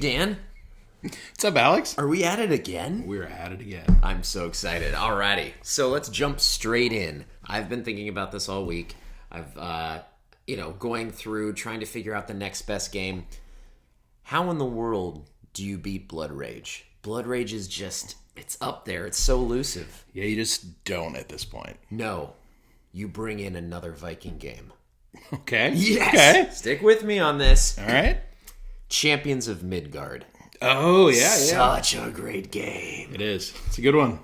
Dan. What's up, Alex? Are we at it again? We're at it again. I'm so excited. Alrighty. So let's jump straight in. I've been thinking about this all week. I've, going through trying to figure out the next best game. How in the world do you beat Blood Rage? Blood Rage is just, it's up there. It's so elusive. Yeah, you just don't at this point. No. You bring in another Viking game. Okay. Yes. Okay. Stick with me on this. All right. Champions of Midgard. Oh, yeah. Such a great game. It is. It's a good one.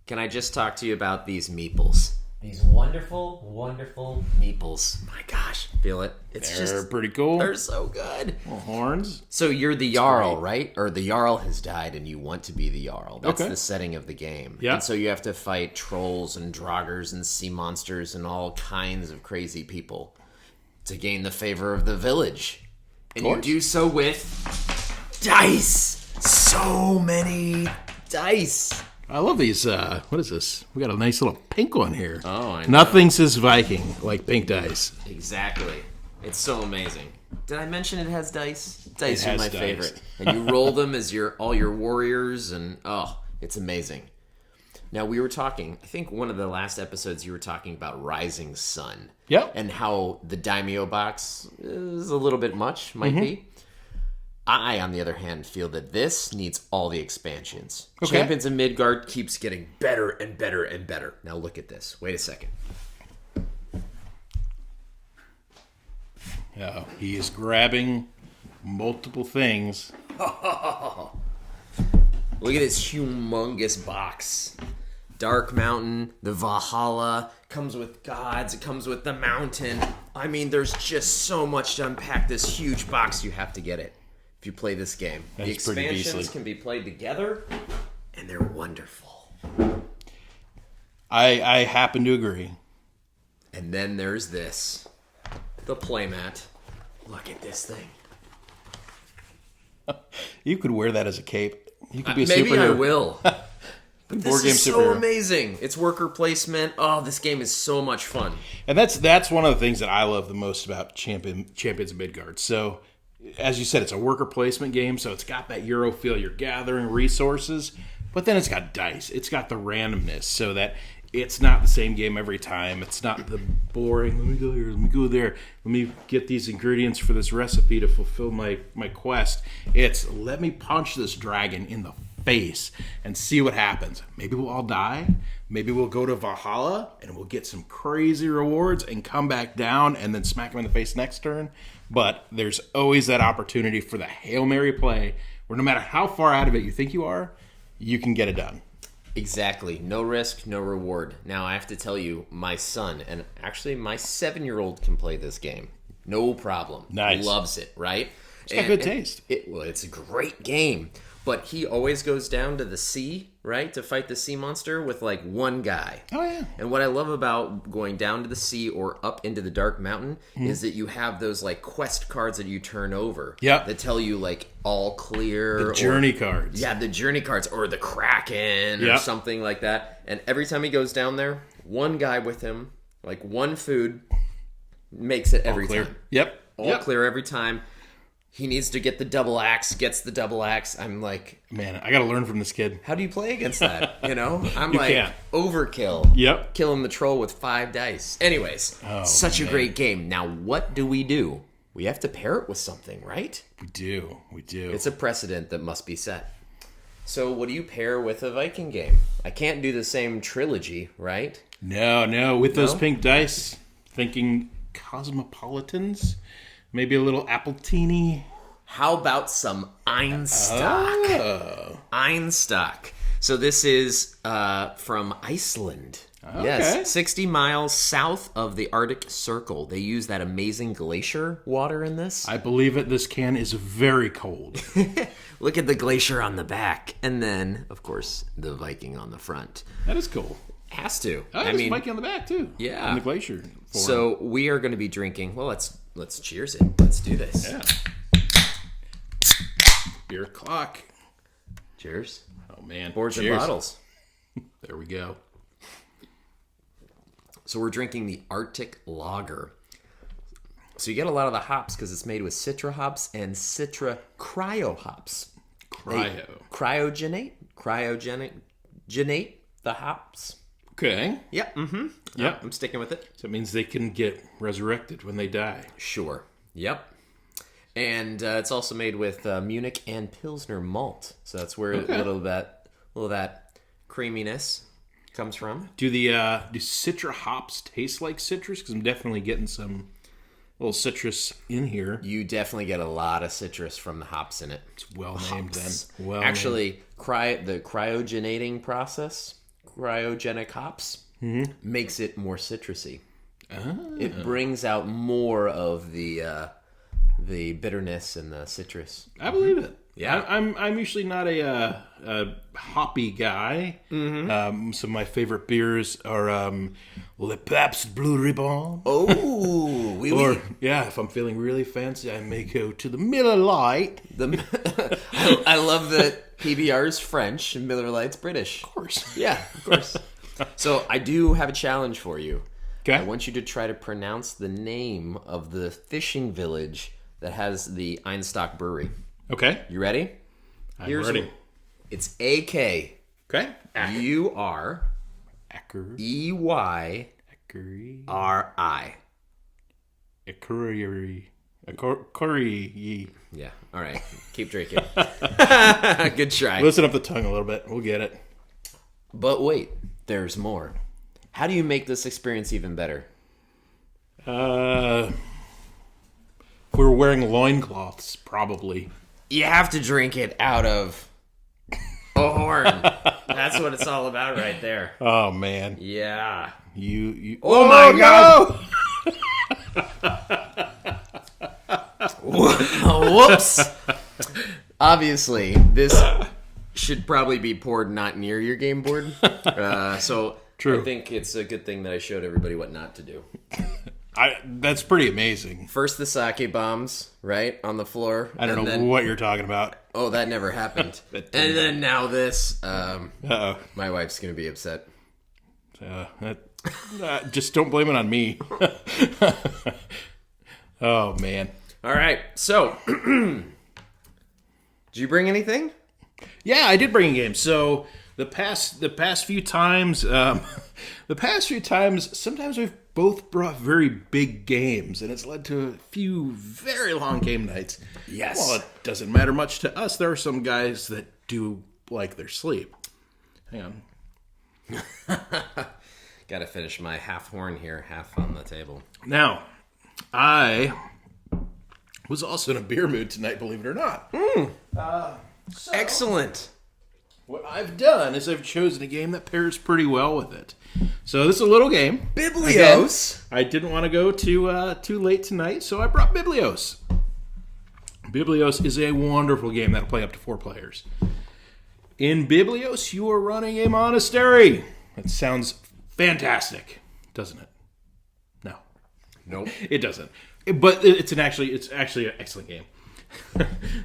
Can I just talk to you about these meeples? These wonderful, wonderful meeples. My gosh, feel it. They're pretty cool. They're so good. Little horns. So you're the Jarl, right? Or the Jarl has died and you want to be the Jarl. That's Okay. the setting of the game. Yeah. And so you have to fight trolls and draugrs and sea monsters and all kinds of crazy people to gain the favor of the village. And you do so with dice. So many dice. I love these. What is this? We got a nice little pink one here. Oh, I know. Nothing says Viking like pink dice. Exactly. It's so amazing. Did I mention it has dice? Dice are my dice. favorite. And you roll them as all your warriors, and it's amazing. Now, we were talking, I think one of the last episodes you were talking about Rising Sun. Yep. And how the Daimyo box is a little bit much, might be. I, on the other hand, feel that this needs all the expansions. Okay. Champions of Midgard keeps getting better and better and better. Now look at this. Wait a second. Oh, he is grabbing multiple things. Look at this humongous box. Dark Mountain, the Valhalla, comes with gods, it comes with the mountain. I mean, there's just so much to unpack this huge box. You have to get it if you play this game. That's the pretty expansions beastly. can be played together, and they're wonderful. I happen to agree. And then there's this. The playmat. Look at this thing. You could wear that as a cape. You could be a Maybe superhero. I will. But Board this game is so superhero. amazing. It's worker placement. Oh, this game is so much fun. And that's one of the things that I love the most about Champions of Midgard. So, as you said, it's a worker placement game, so it's got that Euro feel. You're gathering resources, but then it's got dice. It's got the randomness, so that it's not the same game every time. It's not the boring, let me go here, let me go there, let me get these ingredients for this recipe to fulfill my quest. It's let me punch this dragon in the face and see what happens. Maybe we'll all die. Maybe we'll go to Valhalla and we'll get some crazy rewards and come back down and then smack him in the face next turn. But there's always that opportunity for the Hail Mary play where no matter how far out of it you think you are, you can get it done. Exactly. No risk, no reward. Now, I have to tell you, my son, and actually my 7-year-old can play this game. No problem. Nice. Loves it, right? It's got good taste. It's a great game. But he always goes down to the sea, right, to fight the sea monster with, like, one guy. Oh, yeah. And what I love about going down to the sea or up into the Dark Mountain is that you have those, like, quest cards that you turn over. Yep. That tell you, like, all clear. The journey cards. Yeah, the journey cards or the Kraken or Yep. something like that. And every time he goes down there, one guy with him, like one food, makes it every Clear. time. Yep. All clear every time. He needs to get the double axe, gets the double axe. I'm like, Man, I got to learn from this kid. how do you play against that? You know? I'm You like, can't. overkill. Yep. Killing the troll with 5 dice. Anyways, such a great game. Now, what do? We have to pair it with something, right? We do. It's a precedent that must be set. So what do you pair with a Viking game? I can't do the same trilogy, right? No. With those pink dice, thinking cosmopolitans, maybe a little Appletini. How about some Einstock? Oh. Einstock. So this is from Iceland. Okay. Yes, 60 miles south of the Arctic Circle. They use that amazing glacier water in this. I believe it. This can is very cold. Look at the glacier on the back. And then, of course, the Viking on the front. That is cool. Has to. Oh, there's a Viking on the back too. Yeah. On the glacier. form. So we are going to be drinking. Well, let's cheers it. Let's do this. Yeah. Beer clock. Cheers. Oh man. Boards and Cheers. bottles. There we go. So we're drinking the Arctic Lager. So you get a lot of the hops because it's made with citra hops and citra cryo hops. Cryogenate the hops. Okay. Yep. Mm-hmm. Yep. I'm sticking with it. So it means they can get resurrected when they die. Sure. Yep. And it's also made with Munich and Pilsner malt. So that's where a little of that creaminess comes from. Do citra hops taste like citrus? Because I'm definitely getting some little citrus in here. You definitely get a lot of citrus from the hops in it. It's well named then. Well Actually, the cryogenating process, cryogenic hops, makes it more citrusy. It brings out more of the bitterness and the citrus. I believe it. Yeah, I'm usually not a hoppy guy. Some of my favorite beers are Le Pabst Blue Ribbon. Oh, or if I'm feeling really fancy, I may go to the Miller Lite. I love that PBR's French and Miller Lite's British. Of course, yeah, of course. So I do have a challenge for you. Okay, I want you to try to pronounce the name of the fishing village that has the Einstock Brewery. Okay. You ready? I'm ready. It's A-K. Okay. U-R. E-Y. R-I. Yeah. All right. Keep drinking. Good try. Listen up the tongue a little bit. We'll get it. But wait. There's more. How do you make this experience even better? If we were wearing loincloths, probably. You have to drink it out of a horn. That's what it's all about right there. Oh, man. Yeah. You. Oh, my God! Whoops. Obviously, this should probably be poured not near your game board. So True. I think it's a good thing that I showed everybody what not to do. That's pretty amazing. First the sake bombs, right, on the floor. I don't know what you're talking about. Oh, that never happened. And then now this. Uh-oh. My wife's going to be upset. Just don't blame it on me. Oh, man. All right. So, did you bring anything? Yeah, I did bring a game. So the past few times, sometimes we've both brought very big games, and it's led to a few very long game nights. Yes. Well, it doesn't matter much to us. There are some guys that do like their sleep. Hang on. Got to finish my half horn here, half on the table. Now, I was also in a beer mood tonight, believe it or not. Excellent. What I've done is I've chosen a game that pairs pretty well with it. So this is a little game. Biblios. Again, I didn't want to go too late tonight, so I brought Biblios. Biblios is a wonderful game that'll play up to 4 players. In Biblios, you are running a monastery. That sounds fantastic, doesn't it? No. Nope. It doesn't. But it's actually an excellent game.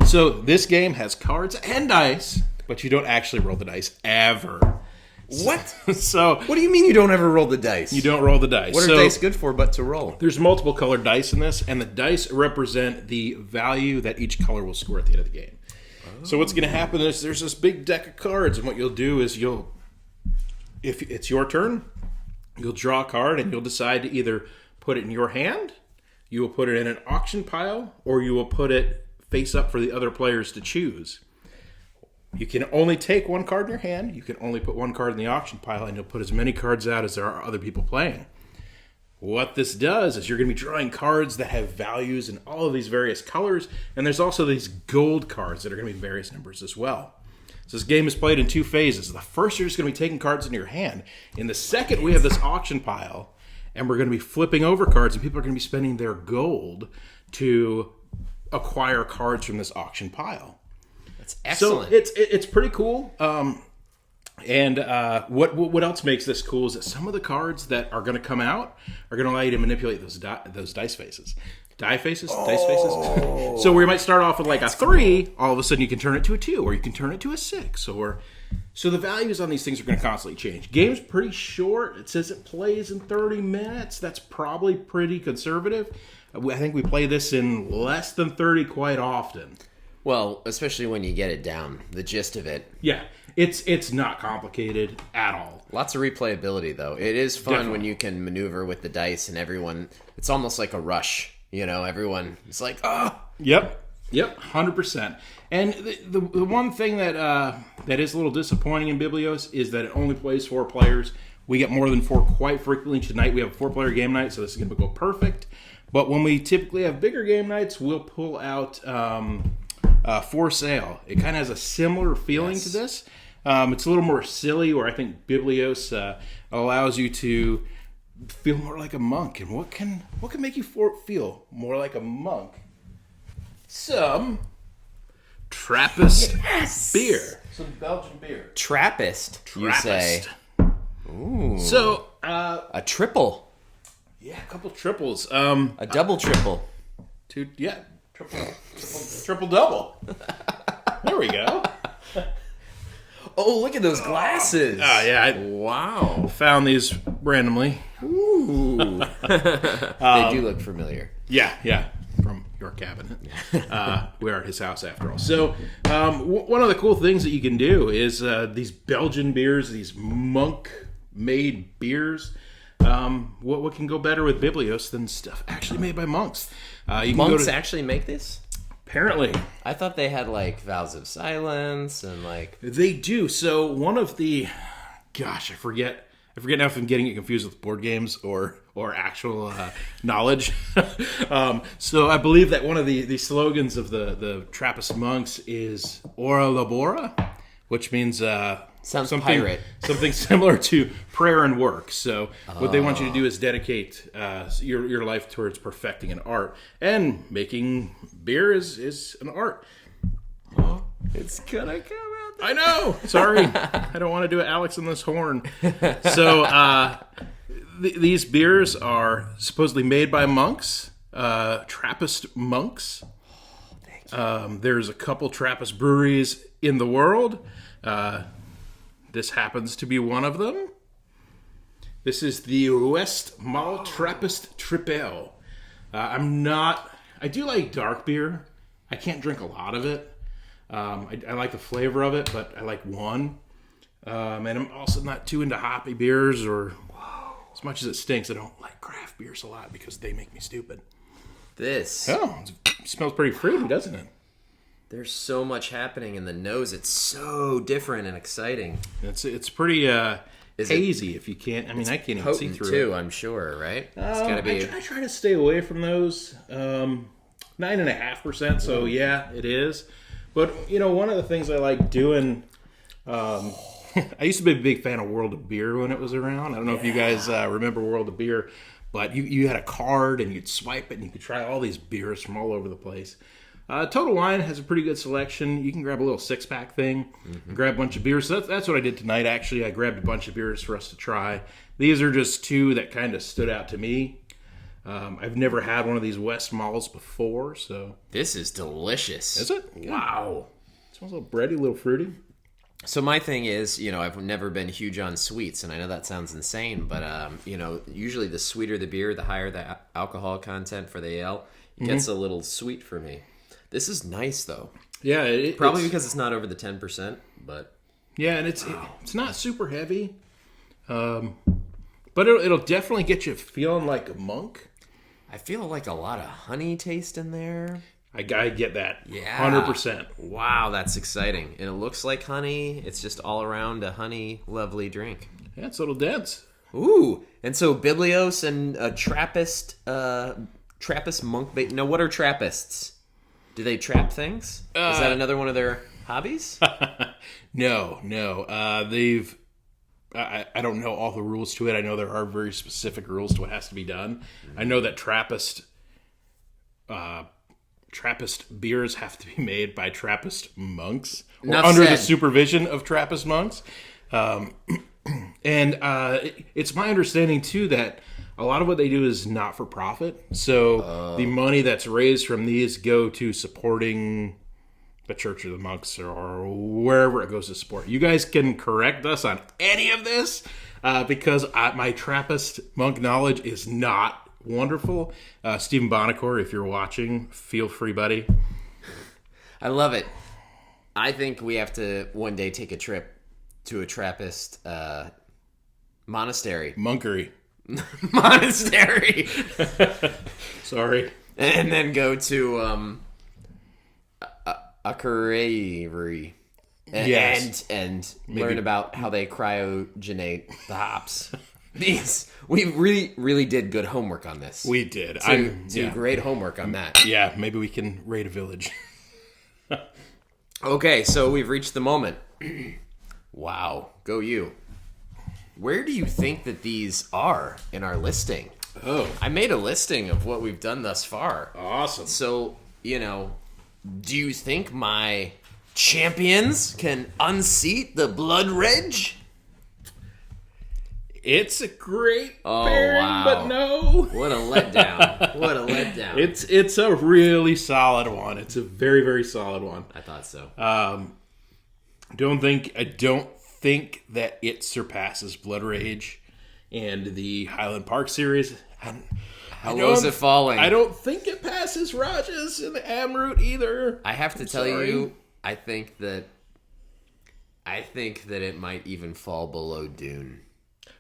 So this game has cards and dice, but you don't actually roll the dice ever. What? So what do you mean you don't ever roll the dice? You don't roll the dice. What are dice good for but to roll? There's multiple colored dice in this, and the dice represent the value that each color will score at the end of the game. Oh. So what's going to happen is there's this big deck of cards, and what you'll do is if it's your turn, you'll draw a card, and you'll decide to either put it in your hand, you will put it in an auction pile, or you will put it face up for the other players to choose. You can only take one card in your hand. You can only put one card in the auction pile, and you'll put as many cards out as there are other people playing. What this does is you're going to be drawing cards that have values in all of these various colors, and there's also these gold cards that are going to be various numbers as well. So this game is played in 2 phases. The first, you're just going to be taking cards into your hand. In the second, we have this auction pile, and we're going to be flipping over cards, and people are going to be spending their gold to acquire cards from this auction pile. That's excellent. So it's pretty cool. And what else makes this cool is that some of the cards that are going to come out are going to allow you to manipulate those dice faces. Dice faces. So we might start off with like a 3, all of a sudden you can turn it to a 2, or you can turn it to a 6, so the values on these things are going to constantly change. Game's pretty short. It says it plays in 30 minutes. That's probably pretty conservative. I think we play this in less than 30 quite often. Well, especially when you get it down, the gist of it. Yeah, it's not complicated at all. Lots of replayability, though. It is fun Definitely. when you can maneuver with the dice and everyone. It's almost like a rush, everyone. It's like, oh. Yep, 100%. And the one thing that is a little disappointing in Biblios is that it only plays 4 players. We get more than 4 quite frequently. Tonight we have a 4-player game night, so this is going to go perfect. But when we typically have bigger game nights, we'll pull out For Sale. It kind of has a similar feeling to this. It's a little more silly, where I think Biblios allows you to feel more like a monk. And what can make you feel more like a monk? Some Trappist beer. Some Belgian beer. Trappist, you say. Ooh. So, a triple. Yeah, a couple triples. A double triple. Triple double. There we go. Oh, look at those glasses. Oh, yeah. Wow. Found these randomly. Ooh. They do look familiar. Yeah. From your cabinet. We're at his house after all. So, one of the cool things that you can do is these Belgian beers, these monk-made beers. What can go better with Biblios than stuff actually made by monks? Monks actually make this? Apparently. I thought they had vows of silence and They do. So one of the, I forget now if I'm getting it confused with board games or actual knowledge. So I believe that one of the slogans of the Trappist monks is Ora Labora, which means sounds something pirate. Something similar to prayer and work. So what they want you to do is dedicate your life towards perfecting an art, and making beer is an art. It's gonna come out. I know. Sorry, I don't want to do it, Alex, in this horn. So these beers are supposedly made by monks, Trappist monks. There's a couple Trappist breweries in the world. This happens to be one of them. This is the West Mall Trappist Triple. I do like dark beer. I can't drink a lot of it. I like the flavor of it, but I like one. And I'm also not too into hoppy beers, or as much as it stinks, I don't like craft beers a lot because they make me stupid. It Smells pretty fruity, doesn't it? There's so much happening in the nose. It's so different and exciting. It's pretty hazy. If you can't, I can't even see through too, it. I'm sure, right? It's gotta be. I try to stay away from those. 9.5%. So yeah, it is. But one of the things I like doing. I used to be a big fan of World of Beer when it was around. I don't know if you guys remember World of Beer, but you had a card and you'd swipe it and you could try all these beers from all over the place. Total Wine has a pretty good selection. You can grab a little 6-pack thing, grab a bunch of beers. So that's what I did tonight, actually. I grabbed a bunch of beers for us to try. These are just 2 that kind of stood out to me. I've never had one of these West Malls before, so... This is delicious. Is it? Wow. It smells a little bready, a little fruity. So my thing is, I've never been huge on sweets, and I know that sounds insane, but, usually the sweeter the beer, the higher the alcohol content for the ale. It gets a little sweet for me. This is nice, though. Yeah, probably because it's not over the 10%, but yeah, and it's not super heavy, but it'll definitely get you feeling like a monk. I feel like a lot of honey taste in there. I get that. Yeah, 100%. Wow, that's exciting, and it looks like honey. It's just all around a honey, lovely drink. Yeah, it's a little dense. Ooh, and so Biblios and a Trappist monk. Now, what are Trappists? Do they trap things? Is that another one of their hobbies? No. They've... I don't know all the rules to it. I know there are very specific rules to what has to be done. I know that Trappist beers have to be made by Trappist monks, or under the supervision of Trappist monks. And it's my understanding, too, that a lot of what they do is not for profit. So the money that's raised from these go to supporting the Church of the Monks or wherever it goes to support. You guys can correct us on any of this because my Trappist monk knowledge is not wonderful. Stephen Bonacore, if you're watching, feel free, buddy. I love it. I think we have to one day take a trip to a Trappist monastery. Monkery. Monastery. Sorry. And then go to a curiery. Yes. And learn about how they cryogenate the hops. We really did good homework on this. We did. Great homework on that. Yeah, maybe we can raid a village. Okay, so we've reached the moment. Wow, go you. Where do you think that these are in our listing? Oh. I made a listing of what we've done thus far. Awesome. So, do you think my champions can unseat the Blood Reg? It's a great pairing, wow. but no. What a letdown. What a letdown. It's a really solid one. It's a very, very solid one. I thought so. I don't think that it surpasses Blood Rage and the Highland Park series. How low is it falling? I don't think it passes Rajas and the Amroot either. I have to tell you, I think that it might even fall below Dune.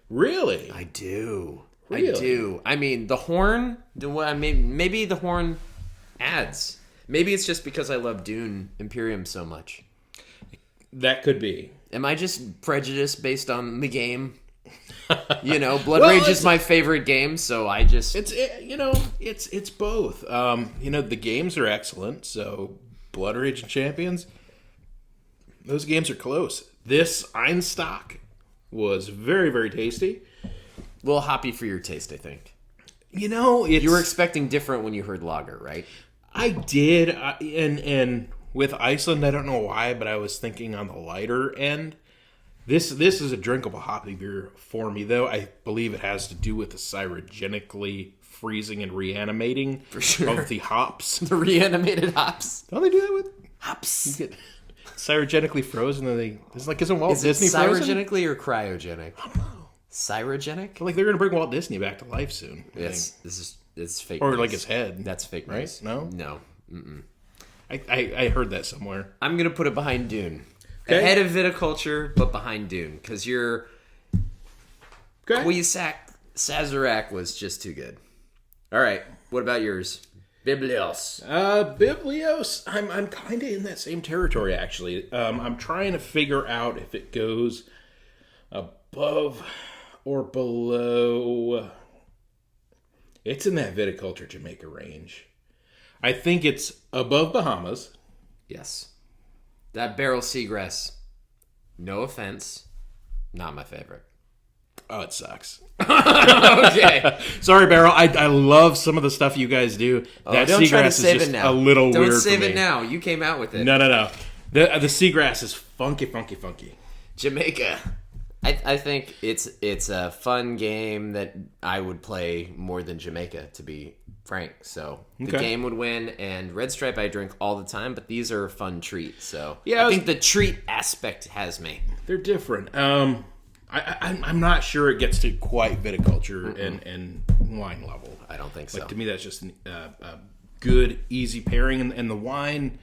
Really? I do. Really? I do. I mean, the horn, maybe the horn adds. Maybe it's just because I love Dune Imperium so much. That could be. Am I just prejudiced based on the game? Blood Rage is my favorite game, so I just... It's both. The games are excellent, so Blood Rage and Champions, those games are close. This Einstock was very, very tasty. A little hoppy for your taste, I think. You were expecting different when you heard lager, right? I did, and with Iceland, I don't know why, but I was thinking on the lighter end. This is a drinkable hoppy beer for me, though. I believe it has to do with the cyrogenically freezing and reanimating for sure. Of the hops. The reanimated hops. Don't they do that with hops? You get cyrogenically frozen, and isn't Walt is Disney cyrogenically frozen? or cryogenic? I don't know. Cyrogenic? Like they're gonna bring Walt Disney back to life soon. Yes, this is fake. Or news. like his head. That's fake, right? News. No. Mm-mm. I heard that somewhere. I'm gonna put it behind Dune. Okay. Ahead of viticulture, but behind Dune, because your Kwisak Sazerac was just too good. All right, what about yours? Biblios. Biblios. I'm kind of in that same territory actually. I'm trying to figure out if it goes above or below. It's in that viticulture Jamaica range. I think it's above Bahamas. Yes. That barrel seagrass, no offense, not my favorite. Oh, it sucks. Okay. Sorry, Barrel. I love some of the stuff you guys do. That don't seagrass try to is save just it now. a little don't weird for me. save it now. You came out with it. No. The seagrass is funky. Jamaica. I think it's a fun game that I would play more than Jamaica, to be frank. So the game would win, and Red Stripe I drink all the time, but these are a fun treat. So yeah, I think the treat aspect has me. They're different. I'm not sure it gets to quite viticulture and wine level. I don't think so. Like, to me, that's just a good, easy pairing, and the wine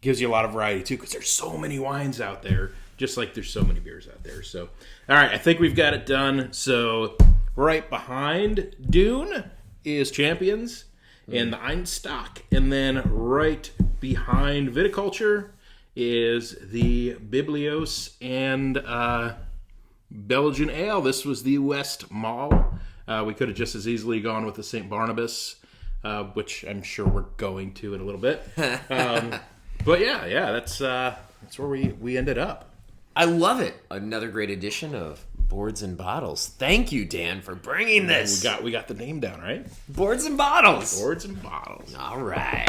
gives you a lot of variety too, because there's so many wines out there, just like there's so many beers out there. So, all right, I think we've got it done. So, right behind Dune is Champions and the Einstock, and then right behind Viticulture is the Biblios and Belgian Ale. This was the West Mall. We could have just as easily gone with the St. Barnabas, which I'm sure we're going to in a little bit. But yeah, that's where we ended up. I love it. Another great edition of Boards and Bottles. Thank you, Dan, for bringing this. We got the name down, right? Boards and Bottles. Boards and Bottles. All right.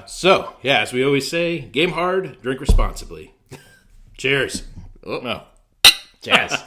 So, yeah, as we always say, game hard, drink responsibly. Cheers. Oh. No. Jazz.